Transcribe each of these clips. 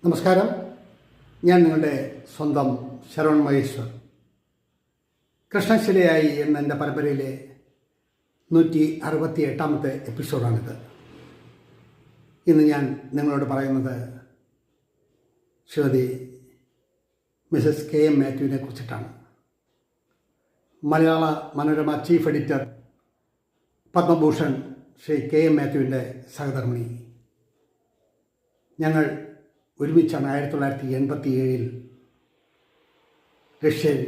നമസ്കാരം. ഞാൻ നിങ്ങളുടെ സ്വന്തം ശരവൺ മഹേശ്വർ. കൃഷ്ണശിലയായി എന്ന എൻ്റെ പരമ്പരയിലെ 168ാമത്തെ എപ്പിസോഡാണിത്. ഇന്ന് ഞാൻ നിങ്ങളോട് പറയുന്നത് ശ്രീമതി മിസസ് KM മാത്യുവിനെ കുറിച്ചിട്ടാണ്. Malayala Manorama chief editor Padma Bhushan Shri KM മാത്യുവിൻ്റെ സഹധർമ്മിണി. ഞങ്ങൾ ഒരുമിച്ചാണ് 1987 റഷ്യയിൽ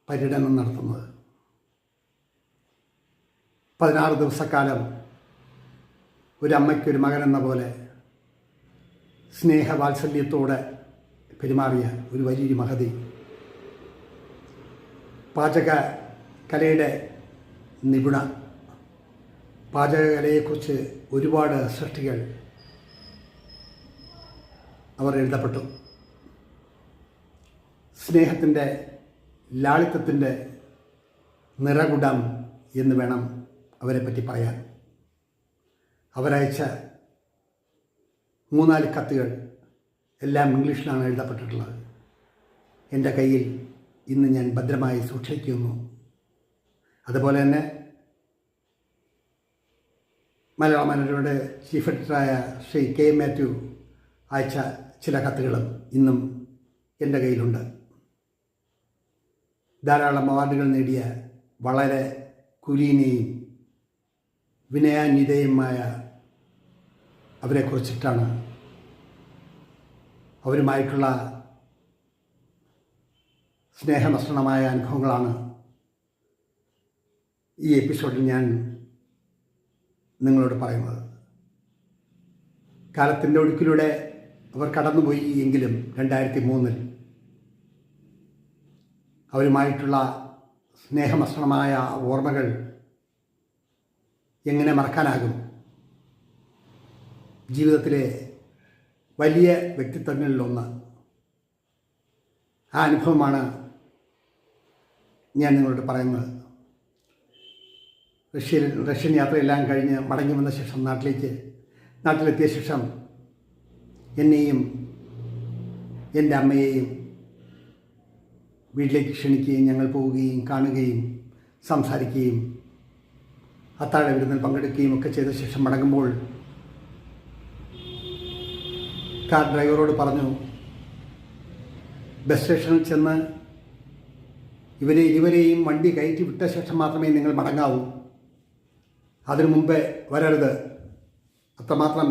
പര്യടനം നടത്തുന്നത്. 16 ദിവസക്കാലം ഒരു അമ്മയ്ക്കൊരു മകനെന്ന പോലെ സ്നേഹവാത്സല്യത്തോടെ പെരുമാറിയ ഒരു വലിയൊരു മഹതി. പാചക കലയുടെ നിപുണ. പാചകകലയെക്കുറിച്ച് ഒരുപാട് സൃഷ്ടികൾ അവർ എഴുതപ്പെട്ടു. സ്നേഹത്തിൻ്റെ ലാളിത്യത്തിൻ്റെ നിറകുടം എന്ന് വേണം അവരെപ്പറ്റി പറയാൻ. അവരയച്ച 3-4 കത്തുകൾ എല്ലാം ഇംഗ്ലീഷിലാണ് എഴുതപ്പെട്ടിട്ടുള്ളത്. എൻ്റെ കയ്യിൽ ഇന്ന് ഞാൻ ഭദ്രമായി സൂക്ഷിക്കുന്നു. അതുപോലെ തന്നെ മലയാള മനോരമയുടെ ചീഫ് എഡിറ്ററായ ശ്രീ KM മാത്യു അയച്ച ചില കത്തുകളും ഇന്നും എൻ്റെ കയ്യിലുണ്ട്. ധാരാളം അവാർഡുകൾ നേടിയ വളരെ കുലീനയും വിനയാന്വിതയുമായ അവരെക്കുറിച്ചിട്ടാണ്, അവരുമായിട്ടുള്ള സ്നേഹമസൃണമായ അനുഭവങ്ങളാണ് ഈ എപ്പിസോഡിൽ ഞാൻ നിങ്ങളോട് പറയുന്നത്. കാലത്തിൻ്റെ ഒഴുക്കിലൂടെ അവർ കടന്നുപോയി എങ്കിലും 2003 അവരുമായിട്ടുള്ള സ്നേഹമസൃണമായ ഓർമ്മകൾ എങ്ങനെ മറക്കാനാകും? ജീവിതത്തിലെ വലിയ വ്യക്തിത്വങ്ങളിലൊന്ന്. ആ അനുഭവമാണ് ഞാൻ നിങ്ങളോട് പറയുന്നത്. റഷ്യൻ യാത്രയെല്ലാം കഴിഞ്ഞ് മടങ്ങി വന്ന ശേഷം നാട്ടിലെത്തിയ ശേഷം എന്നെയും എൻ്റെ അമ്മയെയും വീട്ടിലേക്ക് ക്ഷണിക്കുകയും ഞങ്ങൾ പോവുകയും കാണുകയും സംസാരിക്കുകയും അത്താഴ വിരുന്നിൽ പങ്കെടുക്കുകയും ഒക്കെ ചെയ്ത ശേഷം മടങ്ങുമ്പോൾ കാർ ഡ്രൈവറോട് പറഞ്ഞു, ബസ് സ്റ്റേഷനിൽ ചെന്ന് ഇരുവരെയും വണ്ടി കയറ്റി വിട്ട ശേഷം മാത്രമേ നിങ്ങൾ മടങ്ങാവൂ. അതിനു മുമ്പേ വരരുത്. അത്രമാത്രം